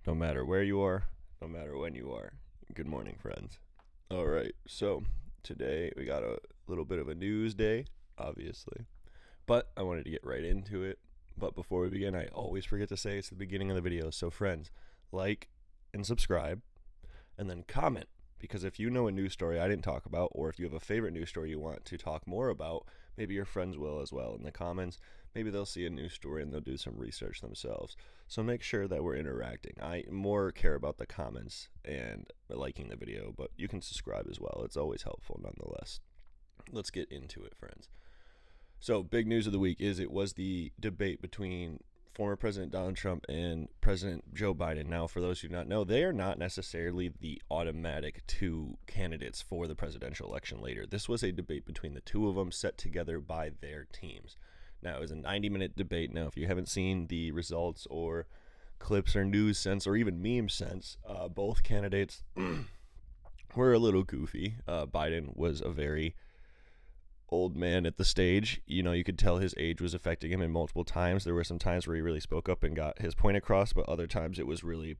no matter where you are, no matter when you are. Good morning, friends. All right, so today we got a little bit of a news day, obviously, but I wanted to get right into it. But before we begin, I always forget to say it's the beginning of the video. So friends, like and subscribe, and then comment. Because if you know a news story I didn't talk about, or if you have a favorite news story you want to talk more about, maybe your friends will as well in the comments. Maybe they'll see a news story and they'll do some research themselves. So make sure that we're interacting. I more care about the comments and liking the video, but you can subscribe as well. It's always helpful nonetheless. Let's get into it, friends. So big news of the week is it was the debate between former President Donald Trump and President Joe Biden. Now, for those who do not know, they are not necessarily the automatic two candidates for the presidential election later. This was a debate between the two of them set together by their teams. Now, it was a 90-minute debate. Now, if you haven't seen the results or clips or news sense or even meme sense, both candidates were a little goofy. Biden was a very old man at the stage. You know, you could tell his age was affecting him in multiple times. There were some times where he really spoke up and got his point across, but other times it was really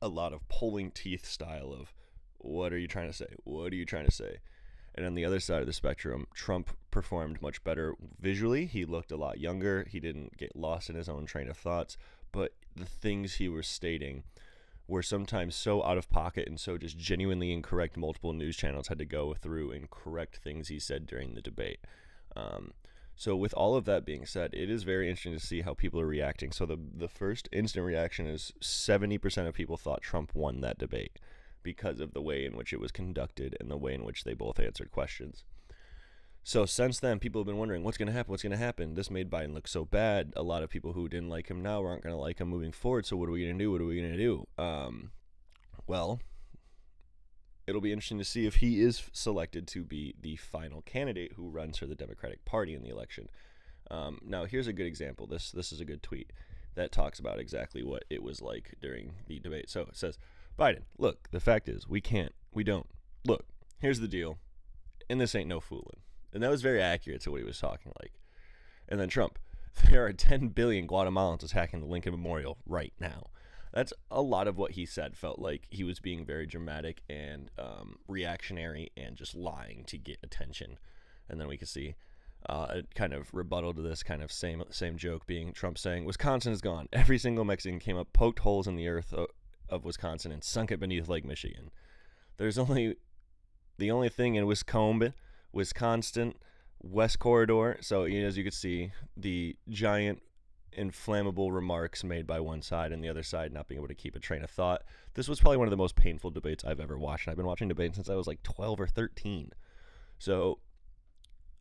a lot of pulling teeth style of, what are you trying to say? What are you trying to say? And on the other side of the spectrum, Trump performed much better visually. He looked a lot younger. He didn't get lost in his own train of thoughts, but the things he was stating were sometimes so out of pocket and so just genuinely incorrect. Multiple news channels had to go through and correct things he said during the debate. So with all of that being said, it is very interesting to see how people are reacting. So the first instant reaction is 70% of people thought Trump won that debate because of the way in which it was conducted and the way in which they both answered questions. So since then, people have been wondering, what's going to happen? What's going to happen? This made Biden look so bad. A lot of people who didn't like him now aren't going to like him moving forward. So what are we going to do? What are we going to do? Well, it'll be interesting to see if he is selected to be the final candidate who runs for the Democratic Party in the election. Now, here's a good example. This is a good tweet that talks about exactly what it was like during the debate. So it says, Biden, look, the fact is, we don't. Look, here's the deal. And this ain't no fooling. And that was very accurate to what he was talking like. And then Trump, there are 10 billion Guatemalans attacking the Lincoln Memorial right now. That's a lot of what he said. Felt like he was being very dramatic and reactionary and just lying to get attention. And then we could see a kind of rebuttal to this kind of same joke being Trump saying, Wisconsin is gone. Every single Mexican came up, poked holes in the earth of Wisconsin and sunk it beneath Lake Michigan. The only thing in Wisconsin, West Corridor. So as you could see, the giant inflammable remarks made by one side and the other side not being able to keep a train of thought. This was probably one of the most painful debates I've ever watched. I've been watching debates since I was like 12 or 13. So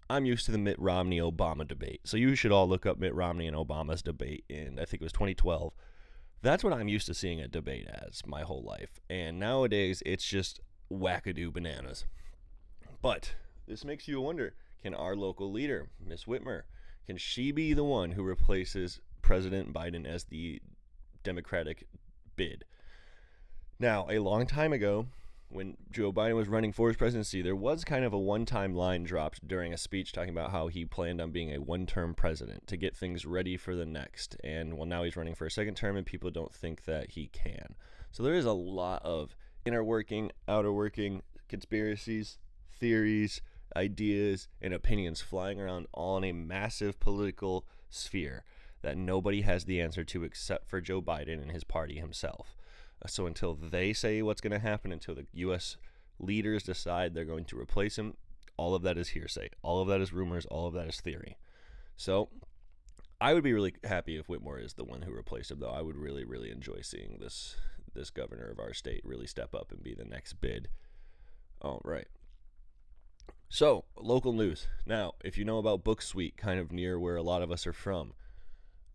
I'm used to the Mitt Romney-Obama debate. So you should all look up Mitt Romney and Obama's debate in, I think it was 2012. That's what I'm used to seeing a debate as my whole life. And nowadays, it's just wackadoo bananas. But this makes you wonder, can our local leader, Miss Whitmer, can she be the one who replaces President Biden as the Democratic bid? Now, a long time ago, when Joe Biden was running for his presidency, there was kind of a one-time line dropped during a speech talking about how he planned on being a one-term president to get things ready for the next. And well, now he's running for a second term and people don't think that he can. So there is a lot of inner working, outer working, conspiracies, theories, ideas, and opinions flying around all in a massive political sphere that nobody has the answer to except for Joe Biden and his party himself. So until they say what's going to happen, until the U.S. leaders decide they're going to replace him, all of that is hearsay. All of that is rumors. All of that is theory. So I would be really happy if Whitmer is the one who replaced him, though. I would really, really enjoy seeing this governor of our state really step up and be the next bid. All right. So, local news. Now, if you know about Book Suite, kind of near where a lot of us are from,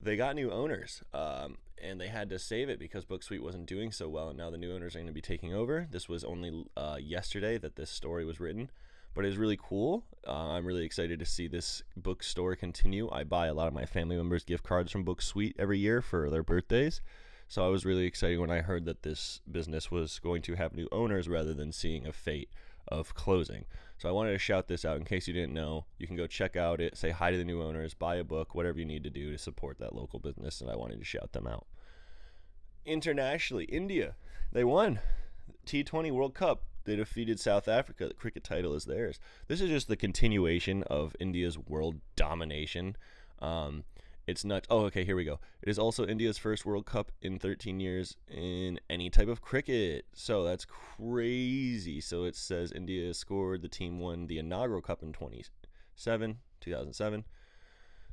they got new owners, and they had to save it because Book Suite wasn't doing so well, and now the new owners are going to be taking over. This was only yesterday that this story was written, but it was really cool. I'm really excited to see this bookstore continue. I buy a lot of my family members gift cards from Book Suite every year for their birthdays, so I was really excited when I heard that this business was going to have new owners rather than seeing a fate of closing. So I wanted to shout this out in case you didn't know. You can go check out it, say hi to the new owners, buy a book, whatever you need to do to support that local business, and I wanted to shout them out. Internationally, India, they won T20 World Cup. They defeated South Africa. The cricket title is theirs. This is just the continuation of India's world domination. It's not. Oh, okay, here we go. It is also India's first World Cup in 13 years in any type of cricket. So that's crazy. So it says India scored. The team won the inaugural cup in 2007.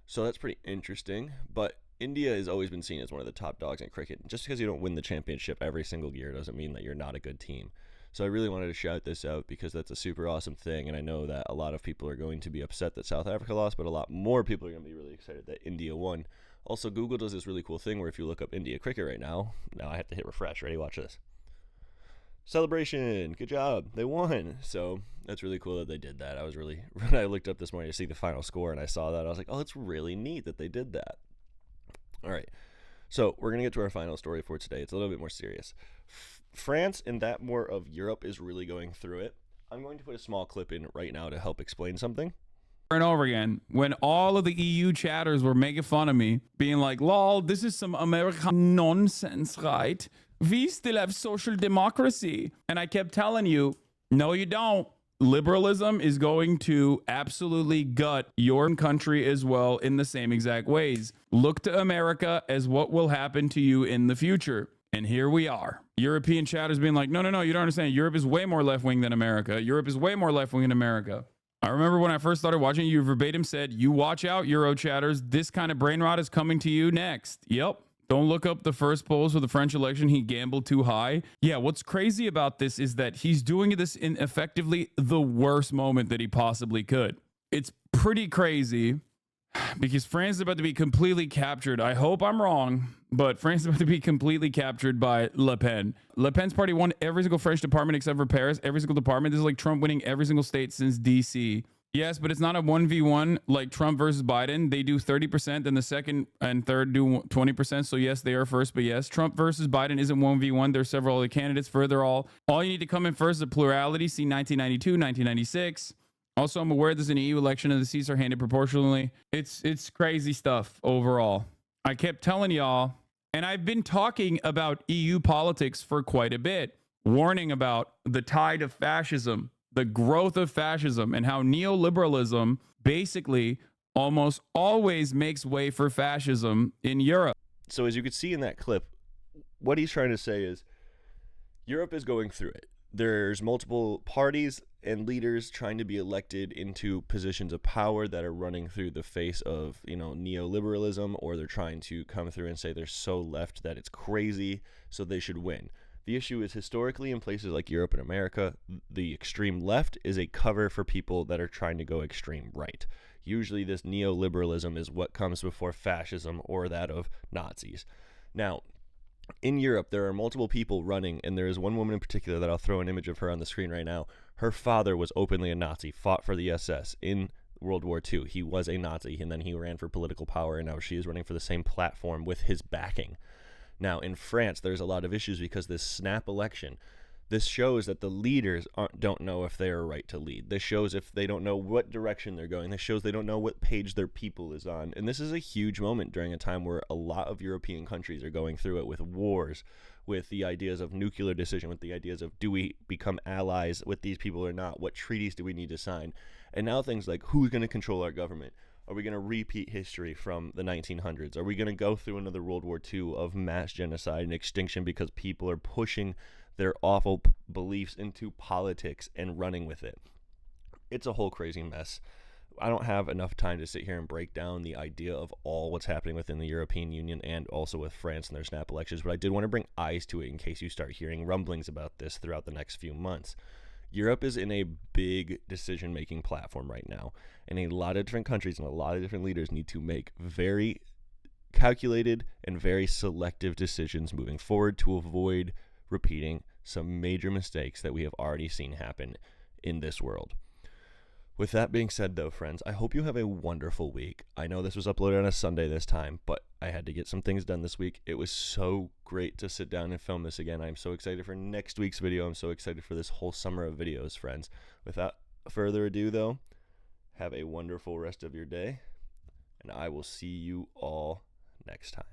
So that's pretty interesting. But India has always been seen as one of the top dogs in cricket. Just because you don't win the championship every single year doesn't mean that you're not a good team. So I really wanted to shout this out because that's a super awesome thing, and I know that a lot of people are going to be upset that South Africa lost, but a lot more people are going to be really excited that India won. Also, Google does this really cool thing where if you look up India cricket right now I have to hit refresh. Ready? Watch this. Celebration. Good job. They won. So that's really cool that they did that. When I looked up this morning to see the final score and I saw that, I was like, oh, it's really neat that they did that. All right. So we're going to get to our final story for today. It's a little bit more serious. France and that more of Europe is really going through it. I'm going to put a small clip in right now to help explain something. And over again, when all of the EU chatters were making fun of me, being like, lol, this is some American nonsense, right? We still have social democracy. And I kept telling you, no, you don't. Liberalism is going to absolutely gut your country as well in the same exact ways. Look to America as what will happen to you in the future. And here we are. European chatters being like, no, you don't understand. Europe is way more left-wing than America. Europe is way more left-wing than America. I remember when I first started watching, you verbatim said, you watch out, Euro chatters. This kind of brain rot is coming to you next. Yep. Don't look up the first polls for the French election. He gambled too high. Yeah, what's crazy about this is that he's doing this in effectively the worst moment that he possibly could. It's pretty crazy because France is about to be completely captured. I hope I'm wrong, but France is about to be completely captured by Le Pen. Le Pen's party won every single French department except for Paris. Every single department. This is like Trump winning every single state since DC. Yes, but it's not a 1v1 like Trump versus Biden. They do 30%, then the second and third do 20%. So yes, they are first, but yes, Trump versus Biden isn't 1v1. There's several other candidates. Further, all you need to come in first is a plurality. See 1992, 1996. Also, I'm aware there's an EU election and the seats are handed proportionally. It's crazy stuff overall. I kept telling y'all, and I've been talking about EU politics for quite a bit, warning about the tide of fascism, the growth of fascism, and how neoliberalism basically almost always makes way for fascism in Europe. So as you could see in that clip, what he's trying to say is Europe is going through it. There's multiple parties and leaders trying to be elected into positions of power that are running through the face of, neoliberalism, or they're trying to come through and say they're so left that it's crazy, so they should win. The issue is historically in places like Europe and America, the extreme left is a cover for people that are trying to go extreme right. Usually this neoliberalism is what comes before fascism or that of Nazis. Now, in Europe, there are multiple people running, and there is one woman in particular that I'll throw an image of her on the screen right now. Her father was openly a Nazi, fought for the SS in World War II. He was a Nazi, and then he ran for political power, and now she is running for the same platform with his backing. Now, in France, there's a lot of issues because this snap election, this shows that the leaders don't know if they are right to lead. This shows if they don't know what direction they're going. This shows they don't know what page their people is on. And this is a huge moment during a time where a lot of European countries are going through it with wars, with the ideas of nuclear decision, with the ideas of do we become allies with these people or not? What treaties do we need to sign? And now things like who's going to control our government? Are we going to repeat history from the 1900s? Are we going to go through another World War II of mass genocide and extinction because people are pushing their awful beliefs into politics and running with it? It's a whole crazy mess. I don't have enough time to sit here and break down the idea of all what's happening within the European Union and also with France and their snap elections, but I did want to bring eyes to it in case you start hearing rumblings about this throughout the next few months. Europe is in a big decision-making platform right now, and a lot of different countries and a lot of different leaders need to make very calculated and very selective decisions moving forward to avoid repeating some major mistakes that we have already seen happen in this world. With that being said, though, friends, I hope you have a wonderful week. I know this was uploaded on a Sunday this time, but I had to get some things done this week. It was so great to sit down and film this again. I'm so excited for next week's video. I'm so excited for this whole summer of videos, friends. Without further ado, though, have a wonderful rest of your day, and I will see you all next time.